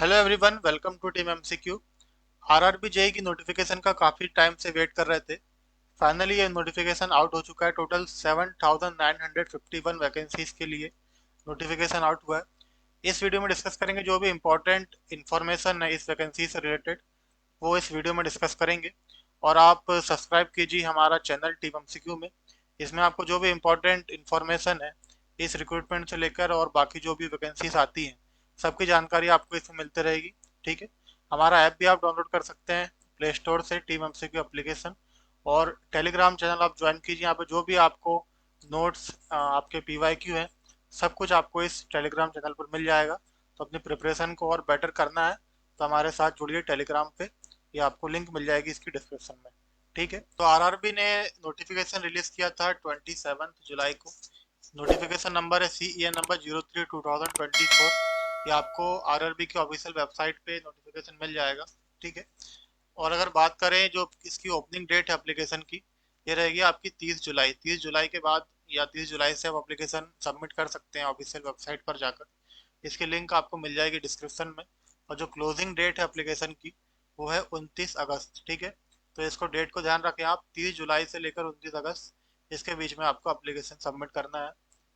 Hello everyone, welcome to team MCQ. RRB JE की notification का काफ़ी टाइम से वेट कर रहे थे। फाइनली ये नोटिफिकेशन आउट हो चुका है। टोटल 7,951 वैकेंसीज के लिए नोटिफिकेशन आउट हुआ है। इस वीडियो में डिस्कस करेंगे जो भी इंपॉर्टेंट इन्फॉर्मेशन है इस वैकेंसी से रिलेटेड, वो इस वीडियो में डिस्कस करेंगे। और आप सब्सक्राइब कीजिए हमारा चैनल टीम एमसीक्यू में। इसमें आपको जो भी इम्पोर्टेंट इन्फॉर्मेशन है इस रिक्रूटमेंट से लेकर और बाकी जो भी वैकेंसीज आती हैं, सबकी जानकारी आपको इसमें मिलती रहेगी। ठीक है। हमारा ऐप भी आप डाउनलोड कर सकते हैं प्ले स्टोर से, टीम एमसीक्यू एप्लीकेशन। और टेलीग्राम चैनल आप ज्वाइन कीजिए। यहाँ पे जो भी आपको नोट्स, आपके पीवाईक्यू है, सब कुछ आपको इस टेलीग्राम चैनल पर मिल जाएगा। तो अपनी प्रिपरेशन को और बेटर करना है तो हमारे साथ जुड़िए टेलीग्राम पे। ये आपको लिंक मिल जाएगी इसकी डिस्क्रिप्शन में। ठीक है। तो आरआरबी ने नोटिफिकेशन रिलीज किया था 27 जुलाई को। नोटिफिकेशन नंबर है CEN नंबर 03/2024। ये आपको आरआरबी की ऑफिशियल वेबसाइट पे नोटिफिकेशन मिल जाएगा। ठीक है। और अगर बात करें जो इसकी ओपनिंग डेट है एप्लीकेशन की, ये रहेगी आपकी 30 जुलाई। 30 जुलाई के बाद या 30 जुलाई से आप एप्लीकेशन सबमिट कर सकते हैं ऑफिशियल वेबसाइट पर जाकर। इसकी लिंक आपको मिल जाएगी डिस्क्रिप्शन में। और जो क्लोजिंग डेट है एप्लीकेशन की, वो है 29 अगस्त। ठीक है। तो इसको डेट को ध्यान रखें आप, 30 जुलाई से लेकर 29 अगस्त, इसके बीच में आपको एप्लीकेशन सबमिट करना है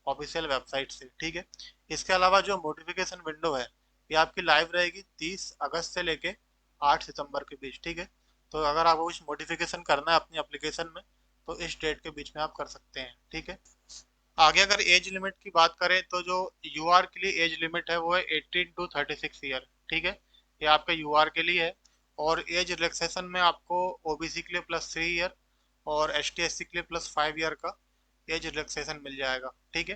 ऑफिशियल वेबसाइट से। ठीक है। इसके अलावा जो नोटिफिकेशन विंडो है, ये आपकी लाइव रहेगी 30 अगस्त से लेके 8 सितंबर के बीच। ठीक है। तो अगर आपको कुछ मॉडिफिकेशन करना है अपनी एप्लीकेशन में, तो इस डेट के बीच में आप कर सकते हैं। ठीक है। आगे अगर एज लिमिट की बात करें तो जो यूआर के लिए एज लिमिट है वो है 18 to 36 ईयर। ठीक है। ये आपका यूआर के लिए है। और एज रिलैक्सेशन में आपको ओबीसी के लिए +3 ईयर और ST SC के लिए +5 ईयर का एज रिलैक्सेशन मिल जाएगा। ठीक है।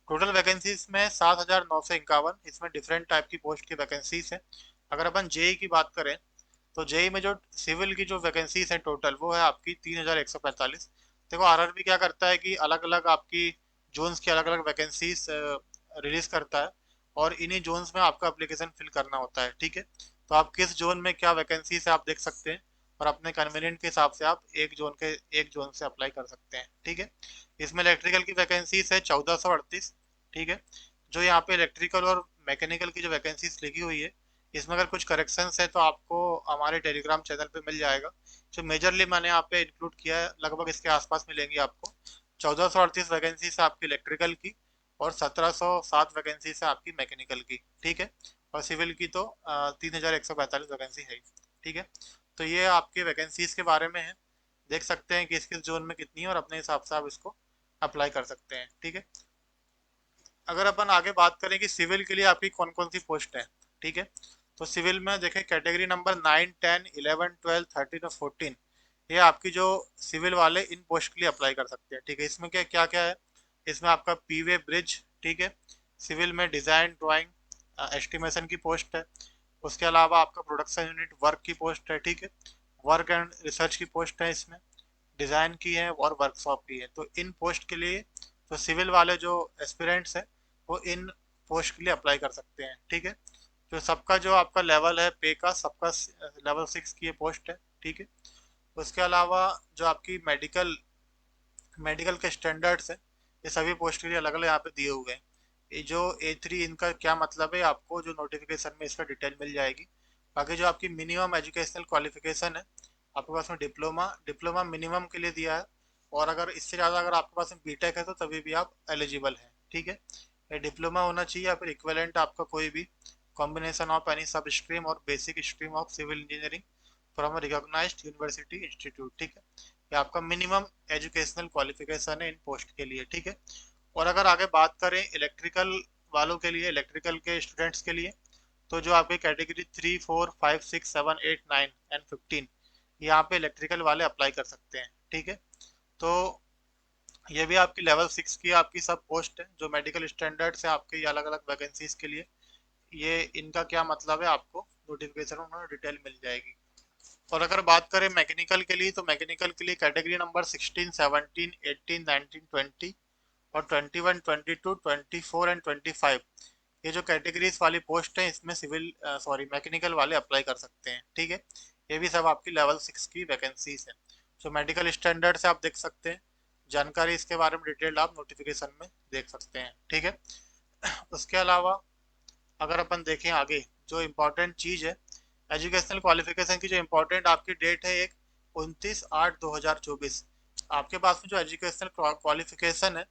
टोटल वैकेंसीज में 7,951, इसमें डिफरेंट टाइप की पोस्ट की वैकेंसीज है। अगर अपन जेई की बात करें तो जेई में जो सिविल की जो वैकेंसीज है टोटल, वो है आपकी 3,145। देखो आरआरबी क्या करता है कि अलग अलग आपकी जोन्स की अलग अलग वैकेंसीज रिलीज करता है, और इन्हीं जोन्स में आपका एप्लीकेशन फिल करना होता है। ठीक है। तो आप किस जोन में क्या वैकेंसीज है आप देख सकते हैं, और अपने कन्वीनियंट के हिसाब से आप एक जोन से अप्लाई कर सकते हैं। ठीक है। इसमें इलेक्ट्रिकल की वैकेंसीज है 1438। ठीक है। जो यहाँ पे इलेक्ट्रिकल और मैकेनिकल की जो वैकेंसीज लिखी हुई है, इसमें अगर कुछ करेक्शंस है तो आपको हमारे टेलीग्राम चैनल पे मिल जाएगा। जो मेजरली मैंने यहाँ पे इंक्लूड किया है, लगभग इसके आसपास मिलेंगी आपको। 1438 वैकेंसी है आपकी इलेक्ट्रिकल की, और 1707 वैकेंसी है आपकी मैकेनिकल की। ठीक है। और सिविल की तो 3,145 वैकेंसी है। ठीक है। तो ये आपके वैकेंसीज के बारे में है। देख सकते हैं कि किस किस जोन में कितनी है, और अपने हिसाब से आप इसको अप्लाई कर सकते हैं। ठीक है। अगर अपन आगे बात करें कि सिविल के लिए आपकी कौन कौन सी पोस्ट है। ठीक है। तो सिविल में देखें कैटेगरी नंबर 9, 10, 11, 12, 13 और 14, ये आपकी जो सिविल वाले इन पोस्ट के लिए अप्लाई कर सकते हैं। ठीक है। इसमें क्या क्या क्या है, इसमें आपका पीवे ब्रिज, ठीक है, सिविल में डिज़ाइन ड्राइंग एस्टिमेशन की पोस्ट है। उसके अलावा आपका प्रोडक्शन यूनिट वर्क की पोस्ट है। ठीक है। वर्क एंड रिसर्च की पोस्ट है इसमें, डिज़ाइन की है और वर्कशॉप की है। तो इन पोस्ट के लिए तो सिविल वाले जो एस्पिरेंट्स हैं वो इन पोस्ट के लिए अप्लाई कर सकते हैं। ठीक है। जो सबका जो आपका लेवल है पे का, सबका लेवल 6 की ये पोस्ट है। ठीक है। उसके अलावा जो आपकी मेडिकल मेडिकल के स्टैंडर्ड्स हैं, ये सभी पोस्ट के लिए अलग अलग यहाँ पे दिए हुए हैं। ये जो A3, इनका क्या मतलब है आपको जो नोटिफिकेशन में इसका डिटेल मिल जाएगी। बाकी जो आपकी मिनिमम एजुकेशनल क्वालिफिकेशन है, आपके पास में डिप्लोमा डिप्लोमा मिनिमम के लिए दिया है। और अगर इससे ज़्यादा अगर आपके पास में बीटेक है तो तभी भी आप एलिजिबल हैं। ठीक है। ये डिप्लोमा होना चाहिए या फिर इक्विवेलेंट आपका कोई भी combination of any sub stream और basic stream of civil engineering from recognised university institute. ठीक है। ये आपका मिनिमम एजुकेशनल क्वालिफिकेशन है इन पोस्ट के लिए। ठीक है। और अगर आगे बात करें इलेक्ट्रिकल वालों के लिए, इलेक्ट्रिकल के स्टूडेंट्स के लिए, तो जो आपकी कैटेगरी 3, 4, 5, 6, 7, 8, 9 एंड 15, यहाँ पे इलेक्ट्रिकल वाले अप्लाई कर सकते हैं। ठीक है। तो ये भी आपकी लेवल 6 की आपकी सब पोस्ट है। जो मेडिकल स्टैंडर्ड्स है आपके ये अलग अलग वैकेंसीज के लिए, ये इनका क्या मतलब है आपको नोटिफिकेशन में डिटेल मिल जाएगी। और अगर बात करें मैकेनिकल के लिए, तो मैकेनिकल के लिए कैटेगरी नंबर 16, 17, 18, 19, 20 और 21, 22, 24 एंड 25, ये जो कैटेगरीज वाली पोस्ट है इसमें सिविल सॉरी मैकेनिकल वाले अप्लाई कर सकते हैं। ठीक है। ये भी सब आपकी लेवल 6 की वैकेंसीज है। जो मेडिकल स्टैंडर्ड से आप देख सकते हैं, जानकारी इसके बारे में डिटेल आप नोटिफिकेशन में देख सकते हैं। ठीक है। उसके अलावा अगर अपन देखें आगे जो इम्पोर्टेंट चीज़ है, एजुकेशनल क्वालिफिकेशन की जो इम्पोर्टेंट आपकी डेट है एक 29/8/2024। आपके पास में जो एजुकेशनल क्वालिफिकेशन है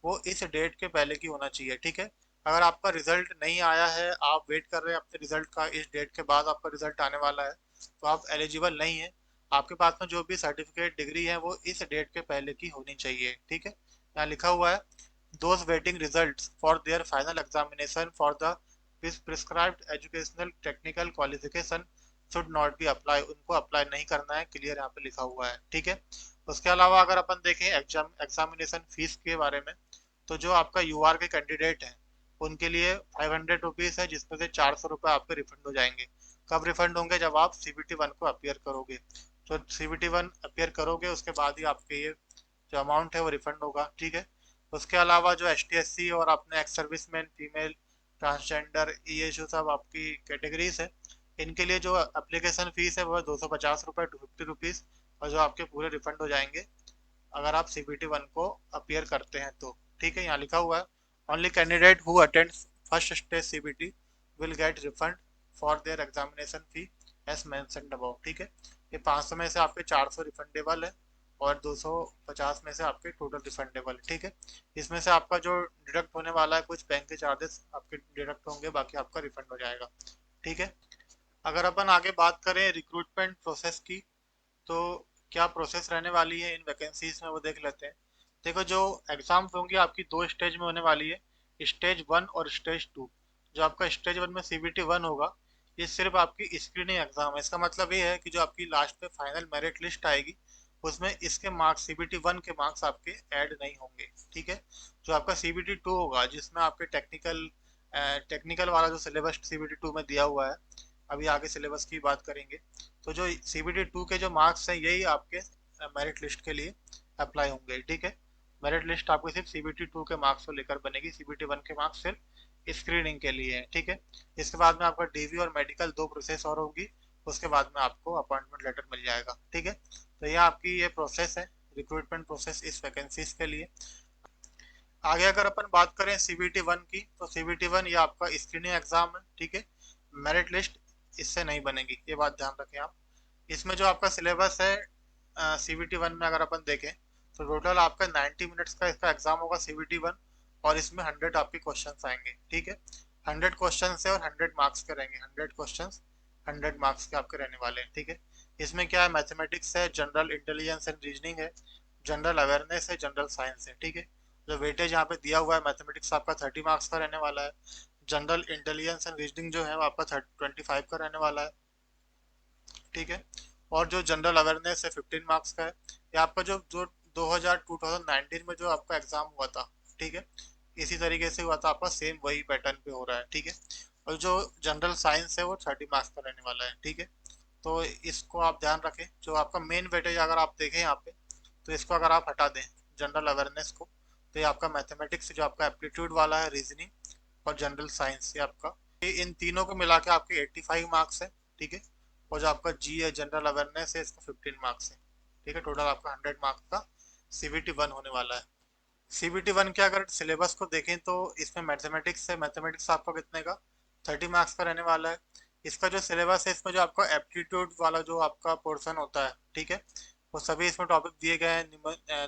वो इस डेट के पहले की होना चाहिए, ठीक है। अगर आपका रिजल्ट नहीं आया है, आप वेट कर रहे हैं अपने रिजल्ट का, इस डेट के बाद आपका रिजल्ट आने वाला है, तो आप एलिजिबल नहीं है। आपके पास में जो भी सर्टिफिकेट डिग्री है वो इस डेट के पहले की होनी चाहिए, ठीक है। यहाँ लिखा हुआ है, those waiting results for their final examination for the prescribed educational technical qualification should not be apply, उनको अप्लाई नहीं करना है, क्लियर यहाँ पे लिखा हुआ है, ठीक है। उसके अलावा अगर अपन देखें एग्जामिनेशन फीस के बारे में, तो जो आपका यूआर के कैंडिडेट हैं उनके लिए 500 रुपीज़ है, जिसमें से 400 रुपये आपके रिफंड हो जाएंगे। कब रिफंड होंगे? जब आप CBT 1 को अपियर करोगे। तो CBT 1 अपियर करोगे उसके बाद ही आपके ये जो अमाउंट है वो रिफंड होगा, ठीक है। उसके अलावा जो ST SC और अपने एक्स सर्विसमैन, फीमेल, ट्रांसजेंडर, ये जो सब आपकी कैटेगरीज है, इनके लिए जो एप्लीकेशन फीस है वो है 250 रुपये, 250 रुपीज़, और जो आपके पूरे रिफंड हो जाएंगे अगर आप CBT 1 को अपियर करते हैं तो, ठीक है। यहाँ लिखा हुआ है, only candidate who attends first stage CBT will get refund for their examination fee as mentioned above, ठीक है। ये 500 में से आपके 400 रिफंडेबल है और 250 में से आपके टोटल रिफंडेबल, ठीक है। इसमें से आपका जो डिडक्ट होने वाला है, कुछ बैंक के चार्जेस आपके डिडक्ट होंगे, बाकी आपका रिफंड हो जाएगा, ठीक है। अगर अपन आगे बात करें रिक्रूटमेंट प्रोसेस की, तो क्या प्रोसेस रहने वाली है इन वैकेंसीज में वो देख लेते हैं। देखो, जो एग्जाम्स होंगी आपकी दो स्टेज में होने वाली है, स्टेज 1 और स्टेज 2। जो आपका स्टेज 1 में CBT 1 होगा, ये सिर्फ आपकी स्क्रीनिंग एग्जाम है। इसका मतलब ये है कि जो आपकी लास्ट में फाइनल मेरिट लिस्ट आएगी उसमें इसके मार्क्स, CBT 1 के मार्क्स आपके ऐड नहीं होंगे, ठीक है। जो आपका CBT 2 होगा, जिसमें आपके टेक्निकल वाला जो सिलेबस CBT 2 में दिया हुआ है, अभी आगे सिलेबस की बात करेंगे, तो जो CBT 2 के जो मार्क्स हैं यही आपके मेरिट लिस्ट के लिए अप्लाई होंगे, ठीक है। मेरिट लिस्ट आपको सिर्फ CBT 2 के मार्क्स को लेकर बनेगी, CBT 1 के मार्क्स सिर्फ स्क्रीनिंग के लिए है, ठीक है। इसके बाद में आपका DV और मेडिकल दो प्रोसेस और होगी, उसके बाद में आपको अपॉइंटमेंट लेटर मिल जाएगा, ठीक है। तो ये आपकी ये प्रोसेस है, रिक्रूटमेंट प्रोसेस इस वैकेंसीज के लिए। आगे अगर अपन बात करें CBT 1 की, तो CBT 1 ये आपका स्क्रीनिंग एग्जाम है, ठीक है। मेरिट लिस्ट इससे नहीं बनेगी, ये बात ध्यान रखें आप। इसमें जो आपका सिलेबस है CBT 1 में अगर अपन देखें, तो टोटल आपका 90 मिनट्स का इसका एग्जाम होगा CBT 1, और इसमें 100 आपके क्वेश्चन आएंगे, ठीक है। 100 क्वेश्चन है और 100 मार्क्स के रहेंगे, 100 क्वेश्चन 100 मार्क्स के आपके रहने वाले हैं, ठीक है। इसमें क्या है, मैथमेटिक्स है, जनरल इंटेलिजेंस एंड रीजनिंग है, जनरल अवेयरनेस है, जनरल साइंस है, ठीक है। जो वेटेज यहाँ पे दिया हुआ है, मैथमेटिक्स आपका 30 मार्क्स का रहने वाला है, जनरल इंटेलिजेंस एंड रीजनिंग जो है वो आपका 25 का रहने वाला है, ठीक है। और जो जनरल अवेयरनेस है 15 मार्क्स का है। ये आपका जो जो 2019 में जो आपका एग्जाम हुआ था, ठीक है, इसी तरीके से हुआ था आपका, सेम वही पैटर्न पे हो रहा है, ठीक है। और जो जनरल साइंस है वो 30 मार्क्स का रहने वाला है, ठीक है। तो इसको आप ध्यान रखें। जो आपका मेन वेटेज अगर आप देखें यहाँ पे, तो इसको अगर आप हटा दें जनरल अवेयरनेस को, तो ये आपका मैथमेटिक्स जो आपका एप्टीट्यूड वाला है, रीजनिंग और जनरल साइंस, ये आपका, ये इन तीनों को मिला के आपके 85 मार्क्स है, ठीक है। और जो आपका जी है, जनरल अवेयरनेस है, इसका 15 मार्क्स है, ठीक है। टोटल आपका 100 मार्क्स का CBT 1 होने वाला है। CBT 1 के अगर सिलेबस को देखें, तो इसमें मैथमेटिक्स है, मैथमेटिक्स आपका कितने का, 30 मार्क्स का रहने वाला है। इसका जो सिलेबस है, इसमें जो आपका एप्टीट्यूड वाला जो आपका पोर्शन होता है, ठीक है, वो सभी इसमें टॉपिक दिए गए हैं,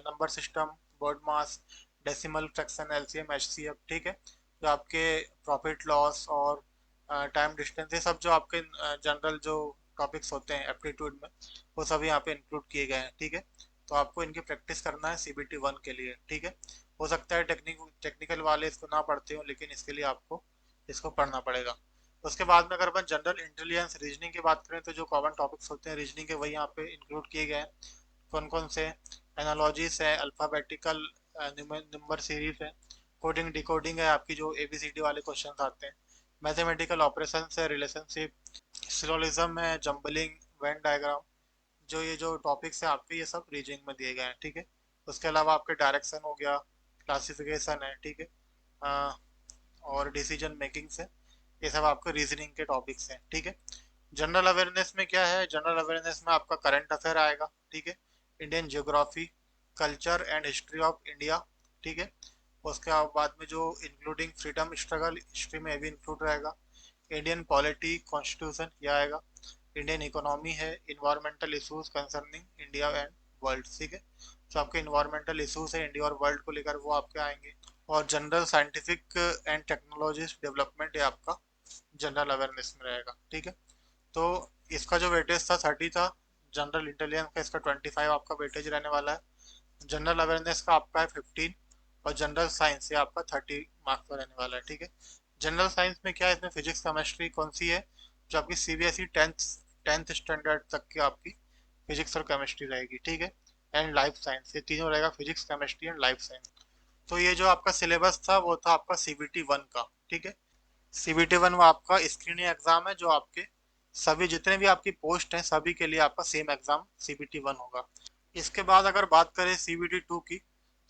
नंबर सिस्टम, वर्ड मास, डेसिमल, फ्रैक्शन, LCM, HCF, ठीक है। जो आपके प्रॉफिट लॉस और टाइम डिस्टेंस, ये सब जो आपके जनरल जो टॉपिक्स होते हैं एप्टीट्यूड में, वो सभी यहाँ पे इंक्लूड किए गए हैं, ठीक है। तो आपको इनकी प्रैक्टिस करना है CBT 1 के लिए, ठीक है। हो सकता है टेक्निकल वाले इसको ना पढ़ते हो, लेकिन इसके लिए आपको इसको पढ़ना पड़ेगा। उसके बाद में अगर अपन जनरल इंटेलिजेंस रीजनिंग की बात करें, तो जो कॉमन टॉपिक्स होते हैं रीजनिंग के, वही यहाँ पे इंक्लूड किए गए हैं। कौन कौन से, एनालॉजीज है, अल्फ़ाबेटिकल नंबर सीरीज है, कोडिंग डिकोडिंग है, आपकी जो ABCD वाले क्वेश्चन आते हैं, मैथमेटिकल ऑपरेशन है, रिलेशनशिप, सिलोजिज्म है, जम्बलिंग, वेन डायग्राम, जो ये जो टॉपिक्स है आपके, ये सब रीजनिंग में दिए गए हैं, ठीक है। उसके अलावा आपके डायरेक्शन हो गया, क्लासिफिकेशन है, ठीक है, और डिसीजन मेकिंग से, ये सब आपके रीजनिंग के टॉपिक्स हैं, ठीक है। जनरल अवेयरनेस में क्या है, जनरल अवेयरनेस में आपका करंट अफेयर आएगा, ठीक है, Indian geography, culture and history of India, ठीक है। उसके बाद में जो इंक्लूडिंग फ्रीडम स्ट्रगल हिस्ट्री में भी इंक्लूड रहेगा, इंडियन पॉलिटी कॉन्स्टिट्यूशन ये आएगा, इंडियन इकोनॉमी है, environmental issues concerning India and world, ठीक है। जो आपके इन्वायरमेंटल इश्यूज है इंडिया और वर्ल्ड को लेकर वो आपके आएंगे। और general scientific and technologies development ये आपका जनरल अवेयरनेस में रहेगा, ठीक है। तो इसका जो वेटेज था 30 था, जनरल इंटेलिजेंस का इसका 25 आपका वेटेज रहने वाला है, जनरल अवेयरनेस का आपका है 15, और जनरल साइंस ये आपका 30 मार्क्स का रहने वाला है, ठीक है। जनरल साइंस में क्या है, इसमें फिजिक्स केमिस्ट्री कौन सी है, जो आपकी सीबीएसई टेंथ स्टैंडर्ड तक की आपकी फिजिक्स और केमिस्ट्री रहेगी, ठीक है। एंड लाइफ साइंस, ये तीनों रहेगा, physics chemistry and life science. तो ये जो आपका सिलेबस था वो था आपका सीबीटी वन का, ठीक है। सीबीटी वन वो आपका स्क्रीनिंग एग्जाम है, जो आपके सभी जितने भी आपकी पोस्ट हैं सभी के लिए आपका सेम एग्जाम सीबीटी वन होगा। इसके बाद अगर बात करें सीबीटी टू की,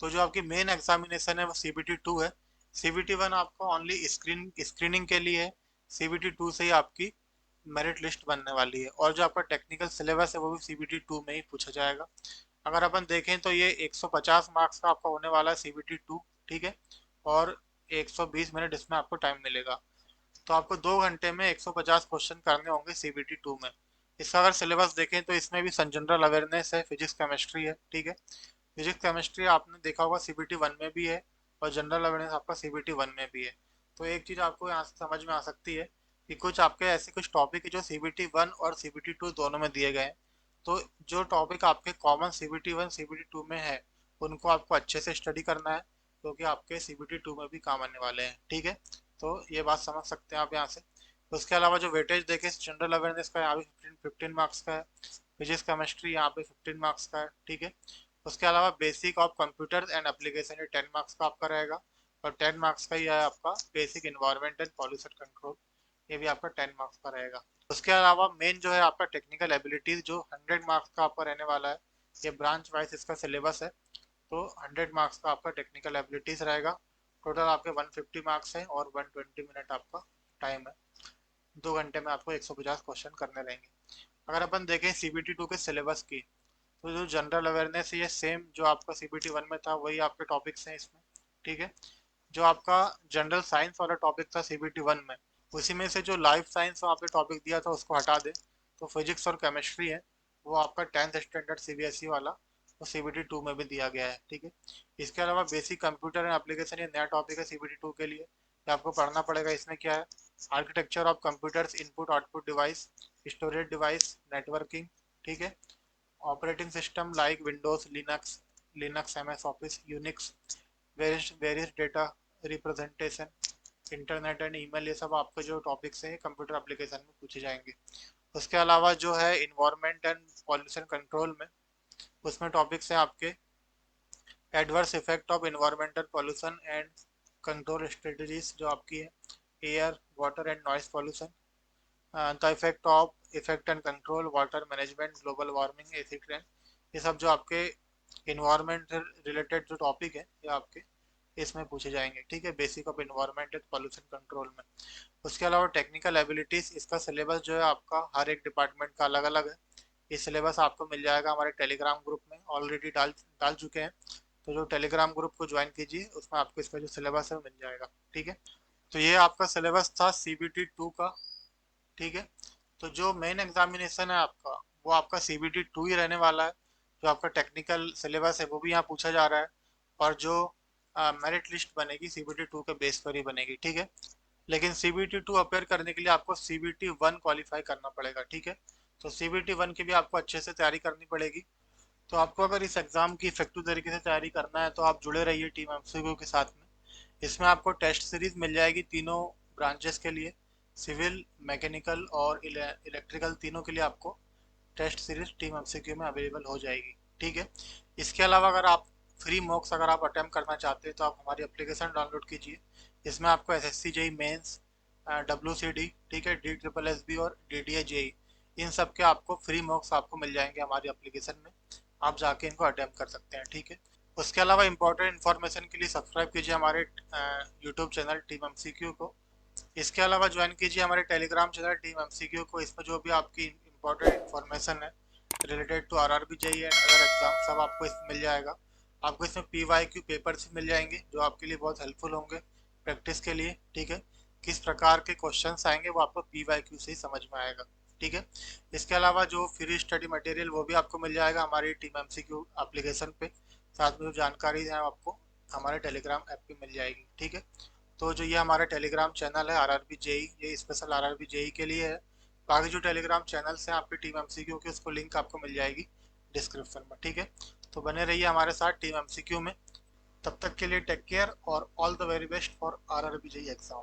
तो जो आपकी मेन एग्जामिनेशन है वो सीबीटी टू है। सीबीटी वन आपका ओनली स्क्रीनिंग के लिए है, सीबीटी टू से ही आपकी मेरिट लिस्ट बनने वाली है, और जो आपका टेक्निकल सिलेबस है वो भी सीबीटी टू में ही पूछा जाएगा। अगर अपन देखें तो ये 150 मार्क्स का आपका होने वाला है सीबीटी टू, ठीक है। और 120 मिनट इसमें आपको टाइम मिलेगा। तो आपको 2 घंटे में 150 क्वेश्चन करने होंगे सीबीटी टू में। इसका अगर सिलेबस देखें तो इसमें भी जनरल अवेयरनेस है, फिजिक्स केमिस्ट्री है, ठीक है। फिजिक्स केमिस्ट्री आपने देखा होगा सीबीटी वन में भी है, और जनरल अवेयरनेस आपका सीबीटी वन में भी है। तो एक चीज़ आपको यहाँ से समझ में आ सकती है कि कुछ आपके ऐसे कुछ टॉपिक है जो सीबीटी वन और सीबीटी टू दोनों में दिए गए हैं। तो जो टॉपिक आपके common CBT one CBT two में है उनको आपको अच्छे से स्टडी करना है, क्योंकि आपके सीबीटी टू में भी काम आने वाले हैं, ठीक है। तो ये बात समझ सकते हैं आप यहाँ से। उसके अलावा जो वेटेज देखें जनरल अवेयरनेस का, यहाँ भी 15 मार्क्स का है, फिजिक्स केमिस्ट्री यहाँ पे 15 मार्क्स का है, ठीक है। उसके अलावा basic of computer and application ये 10 मार्क्स का आपका रहेगा, और 10 मार्क्स का ही है आपका basic environment and pollution control, ये भी आपका 10 मार्क्स का रहेगा। उसके अलावा मेन जो है आपका टेक्निकल एबिलिटीज जो 100 मार्क्स का आपका रहने वाला है, ये ब्रांच वाइज इसका सिलेबस है। तो 100 मार्क्स का आपका टेक्निकल एबिलिटीज रहेगा। टोटल आपके 150 मार्क्स हैं और 120 मिनट आपका टाइम है। 2 घंटे में आपको 150 क्वेश्चन करने रहेंगे। अगर अपन देखें सीबीटी टू के सिलेबस की, तो जो जनरल अवेयरनेस है ये सेम जो आपका सीबीटी वन में था वही आपके टॉपिक्स हैं इसमें, ठीक है। जो आपका जनरल साइंस वाला टॉपिक था सीबीटी वन में, उसी में से जो लाइफ साइंस वहाँ पे टॉपिक दिया था उसको हटा दे, तो फिजिक्स और केमिस्ट्री है वो आपका 10th स्टैंडर्ड सीबीएसई वाला वो सीबीटी टू में भी दिया गया है, ठीक है। इसके अलावा बेसिक कंप्यूटर एंड एप्लीकेशन ये नया टॉपिक है सीबीटी टू के लिए, ये आपको पढ़ना पड़ेगा। इसमें क्या है, architecture of computers, input output device, storage device, networking, ठीक है। Operating system like Windows, Linux, MS office, Unix, various data representation, internet and email, ये सब आपके जो टॉपिक्स हैं कंप्यूटर एप्लीकेशन में पूछे जाएंगे। उसके अलावा जो है इन्वायरमेंट एंड पॉल्यूशन कंट्रोल में, उसमें टॉपिक्स हैं आपके adverse effect of environmental pollution and control strategies जो आपकी है, air water and noise pollution, the effect and control water management, global warming, acid rain, ये सब जो आपके इन्वायरमेंट रिलेटेड जो टॉपिक है ये आपके इसमें पूछे जाएंगे, ठीक है, basic of environment and pollution control में। उसके अलावा टेक्निकल एबिलिटीज, इसका सिलेबस जो है आपका हर एक डिपार्टमेंट का अलग अलग है। ये सिलेबस आपको मिल जाएगा हमारे टेलीग्राम ग्रुप में, ऑलरेडी डाल डाल चुके हैं। तो जो टेलीग्राम ग्रुप को ज्वाइन कीजिए उसमें आपको इसका जो सिलेबस है वो मिल जाएगा, ठीक है। तो ये आपका सिलेबस था सीबीटी टू का, ठीक है। तो जो मेन एग्जामिनेशन है आपका वो आपका सीबीटी टू ही रहने वाला है। जो आपका टेक्निकल सिलेबस है वो भी यहाँ पूछा जा रहा है, और जो मेरिट लिस्ट बनेगी सीबीटी टू के बेस पर ही बनेगी, ठीक है। लेकिन सीबीटी टू अपेयर करने के लिए आपको सीबीटी वन क्वालिफाई करना पड़ेगा, ठीक है। तो सीबीटी वन की भी आपको अच्छे से तैयारी करनी पड़ेगी। तो आपको अगर इस एग्जाम की इफेक्टिव तरीके से तैयारी करना है तो आप जुड़े रहिए टीम एमसीक्यू के साथ में। इसमें आपको टेस्ट सीरीज मिल जाएगी तीनों ब्रांचेस के लिए, सिविल, मैकेनिकल और इलेक्ट्रिकल, तीनों के लिए आपको टेस्ट सीरीज टीम एमसीक्यू में अवेलेबल हो जाएगी, ठीक है। इसके अलावा अगर आप फ्री मॉक्स अगर आप अटेम्प्ट करना चाहते हैं तो आप हमारी एप्लीकेशन डाउनलोड कीजिए। इसमें आपको एसएससी जेई मेंस, डब्ल्यूसीडी, ठीक है, डी ट्रिपल एस बी और डीडीए जेई, इन सब के आपको फ्री मॉक्स आपको मिल जाएंगे हमारी एप्लीकेशन में। आप जाके इनको अटेम्प्ट कर सकते हैं, ठीक है। उसके अलावा इंपॉर्टेंट इन्फॉर्मेशन के लिए सब्सक्राइब कीजिए हमारे यूट्यूब चैनल टीम एमसीक्यू को। इसके अलावा ज्वाइन कीजिए हमारे टेलीग्राम चैनल टीम एमसीक्यू को। इसमें जो भी आपकी इंपॉर्टेंट इन्फॉर्मेशन है related to RRB JEE and other exam सब आपको इसमें मिल जाएगा। आपको इसमें पीवाईक्यू पेपर्स मिल जाएंगे जो आपके लिए बहुत हेल्पफुल होंगे प्रैक्टिस के लिए, ठीक है। किस प्रकार के क्वेश्चंस आएंगे वो आपको पीवाईक्यू से ही समझ में आएगा। ठीक है। इसके अलावा जो फ्री स्टडी मटेरियल वो भी आपको मिल जाएगा हमारी टीम एमसीक्यू एप्लीकेशन पे। साथ में जो जानकारी है आपको हमारे टेलीग्राम ऐप पे मिल जाएगी। ठीक है। तो जो ये हमारा टेलीग्राम चैनल है आरआरबी जेई, ये स्पेशल आरआरबी जेई के लिए है। बाकी जो टेलीग्राम चैनल्स हैं आपकी टीम एमसीक्यू के, उसको लिंक आपको मिल जाएगी डिस्क्रिप्शन में। ठीक है। तो बने रहिए हमारे साथ टीम एमसीक्यू में। तब तक के लिए टेक केयर और all the very best for RRB JE exam.